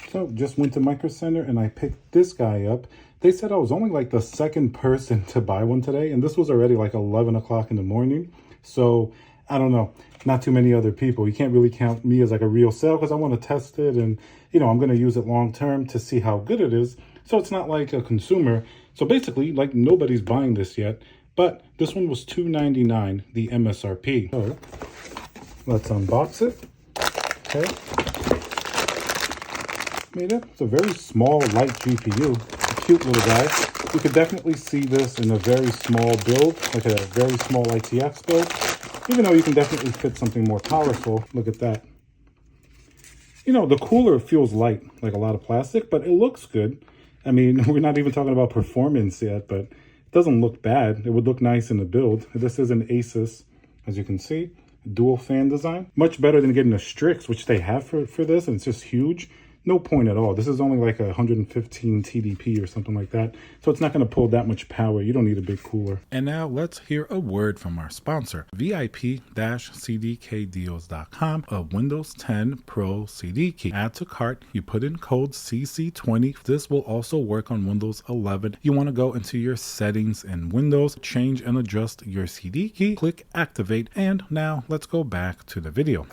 So just went to Micro Center and I picked this guy up. They said I was only like the second person to buy one today, and this was already like 11 o'clock in the morning. So I don't know, not too many other people. You can't really count me as like a real sale because I want to test it, and you know, I'm going to use it long term to see how good it is. So it's not like a consumer. So basically, like, nobody's buying this yet, but this one was $299, the MSRP. So let's unbox it. Okay. Made it. It's a very small, light GPU. A cute little guy. You could definitely see this in a very small build, like a very small RTX build. Even though you can definitely fit something more powerful. Look at that. You know, the cooler feels light, like a lot of plastic, but it looks good. I mean, we're not even talking about performance yet, but it doesn't look bad. It would look nice in the build. This is an Asus, as you can see, dual fan design. Much better than getting a Strix, which they have for this, and it's just huge. No point at all. This is only like 115 TDP or something like that. So it's not going to pull that much power. You don't need a big cooler. And now let's hear a word from our sponsor, VIP-CDKdeals.com, a Windows 10 Pro CD key. Add to cart, you put in code CC20. This will also work on Windows 11. You want to go into your settings in Windows, change and adjust your CD key, click activate, and now let's go back to the video.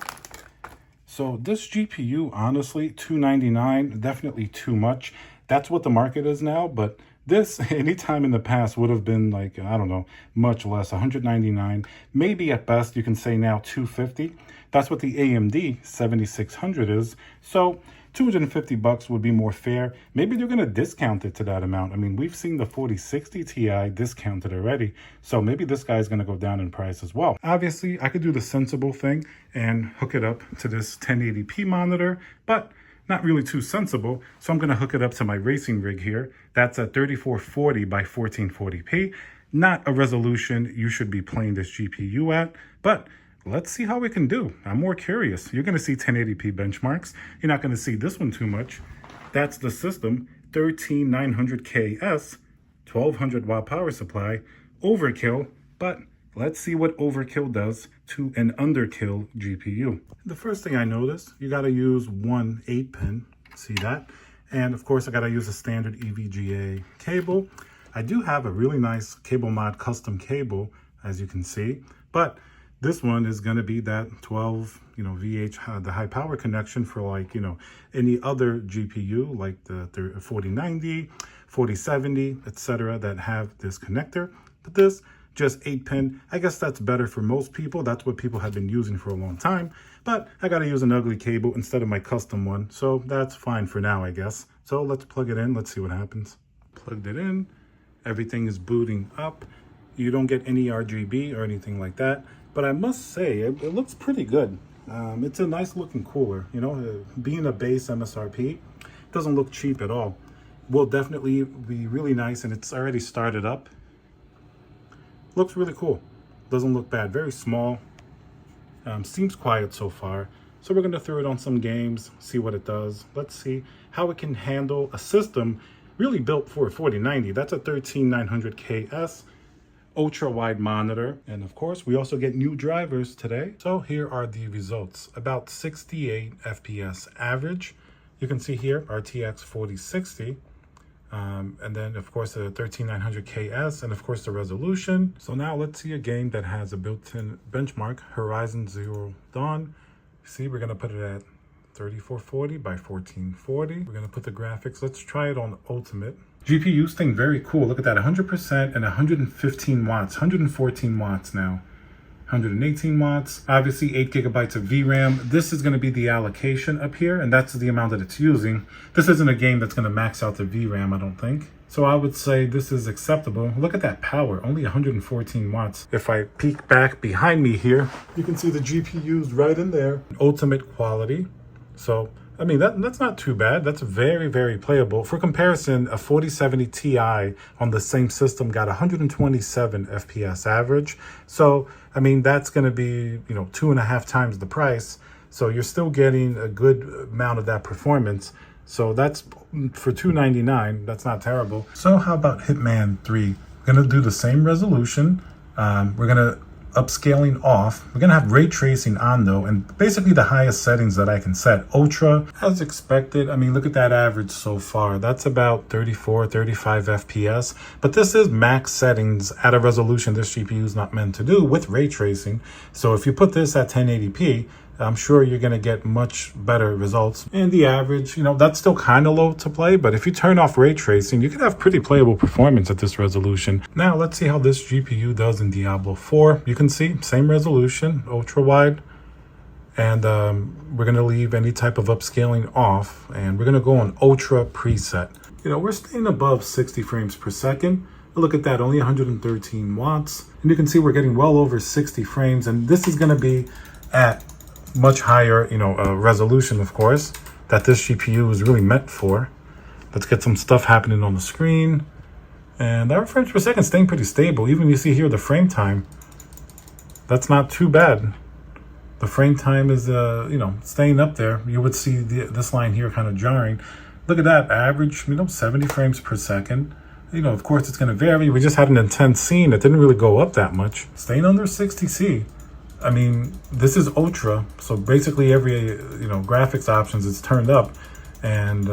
So this GPU, honestly, $299, definitely too much. That's what the market is now, but this, anytime in the past, would have been like, I don't know, much less, $199. Maybe at best, you can say now $250. That's what the AMD 7600 is. So $250 would be more fair. Maybe they're going to discount it to that amount. I mean, we've seen the 4060 Ti discounted already, so maybe this guy's going to go down in price as well. Obviously, I could do the sensible thing and hook it up to this 1080p monitor, but not really too sensible. So I'm going to hook it up to my racing rig here. That's a 3440 by 1440p. Not a resolution you should be playing this GPU at, but let's see how we can do. I'm more curious. You're going to see 1080p benchmarks. You're not going to see this one too much. That's the system, 13900KS, 1200 watt power supply, overkill, but let's see what overkill does to an underkill GPU. The first thing I noticed, you got to use one 8-pin, see that? And of course I got to use a standard EVGA cable. I do have a really nice cable mod custom cable, as you can see, but this one is going to be that 12, VH, the high power connection for like, any other GPU like the 4090, 4070, etc. that have this connector. But this, just 8-pin. I guess that's better for most people. That's what people have been using for a long time. But I got to use an ugly cable instead of my custom one. So that's fine for now, I guess. So let's plug it in. Let's see what happens. Plugged it in. Everything is booting up. You don't get any RGB or anything like that. But I must say, it looks pretty good. It's a nice looking cooler, being a base MSRP, doesn't look cheap at all. Will definitely be really nice, and it's already started up. Looks really cool. Doesn't look bad, very small. Seems quiet so far. So we're gonna throw it on some games, see what it does. Let's see how it can handle a system really built for a 4090. That's a 13900KS. Ultra wide monitor, and of course we also get new drivers today. So here are the results. About 68 FPS average. You can see here RTX 4060, and then of course the 13900KS, and of course the resolution. So now let's see a game that has a built-in benchmark, Horizon Zero Dawn. See, we're gonna put it at 3440 by 1440. We're gonna put the graphics. Let's try it on ultimate. GPU's thing very cool. Look at that, 100% and 115 watts, 114 watts now, 118 watts. Obviously 8 gigabytes of VRAM. This is going to be the allocation up here, and that's the amount that it's using. This isn't a game that's going to max out the VRAM, I don't think. So I would say this is acceptable. Look at that power, only 114 watts. If I peek back behind me here, you can see the GPU's right in there. Ultimate quality. So I mean, that's not too bad. That's very, very playable. For comparison, a 4070 Ti on the same system got 127 FPS average. So, I mean, that's going to be, 2.5 times the price. So you're still getting a good amount of that performance. So that's, for $299, that's not terrible. So how about Hitman 3? We're going to do the same resolution. We're going to upscaling off. We're gonna have ray tracing on though, and basically the highest settings that I can set. Ultra, as expected. I mean, look at that average so far. That's about 34, 35 FPS. But this is max settings at a resolution this GPU is not meant to do with ray tracing. So if you put this at 1080p, I'm sure you're going to get much better results. And the average, that's still kind of low to play, but if you turn off ray tracing, you can have pretty playable performance at this resolution. Now, let's see how this GPU does in Diablo 4. You can see, same resolution, ultra wide. And we're going to leave any type of upscaling off, and we're going to go on ultra preset. We're staying above 60 frames per second. Look at that, only 113 watts. And you can see we're getting well over 60 frames, and this is going to be at much higher, resolution, of course, that this GPU is really meant for. Let's get some stuff happening on the screen. And our frames per second staying pretty stable. Even you see here the frame time. That's not too bad. The frame time is, staying up there. You would see this line here kind of jarring. Look at that, average, 70 frames per second. Of course, it's going to vary. We just had an intense scene that didn't really go up that much. Staying under 60C. I mean, this is ultra, so basically every, graphics options is turned up, and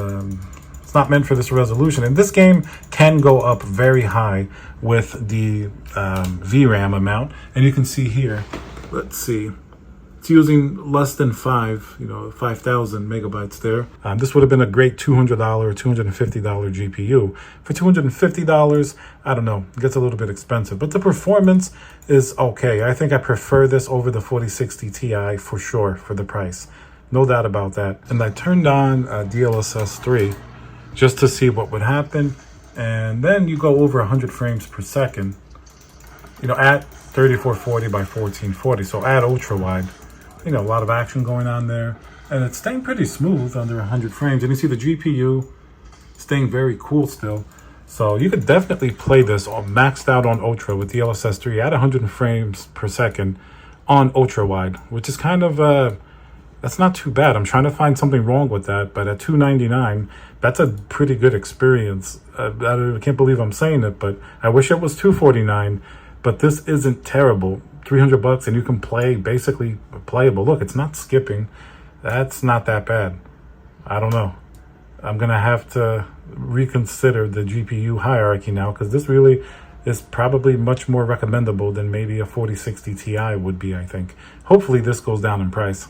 it's not meant for this resolution. And this game can go up very high with the VRAM amount, and you can see here, let's see, it's using less than 5,000 megabytes there. This would have been a great $200 or $250 GPU. For $250, I don't know, it gets a little bit expensive, but the performance is okay. I think I prefer this over the 4060 Ti for sure for the price. No doubt about that. And I turned on DLSS 3 just to see what would happen. And then you go over 100 frames per second, at 3440 by 1440. So at ultra wide. A lot of action going on there, and it's staying pretty smooth under 100 frames. And you see the GPU staying very cool still. So you could definitely play this all maxed out on ultra with DLSS 3 at 100 frames per second on ultra wide, which is kind of, that's not too bad. I'm trying to find something wrong with that, but at $299, that's a pretty good experience. I can't believe I'm saying it, but I wish it was $249, but this isn't terrible. $300 and you can play basically playable. Look, it's not skipping. That's not that bad. I don't know. I'm gonna have to reconsider the GPU hierarchy now, because this really is probably much more recommendable than maybe a 4060 Ti would be, I think. Hopefully this goes down in price.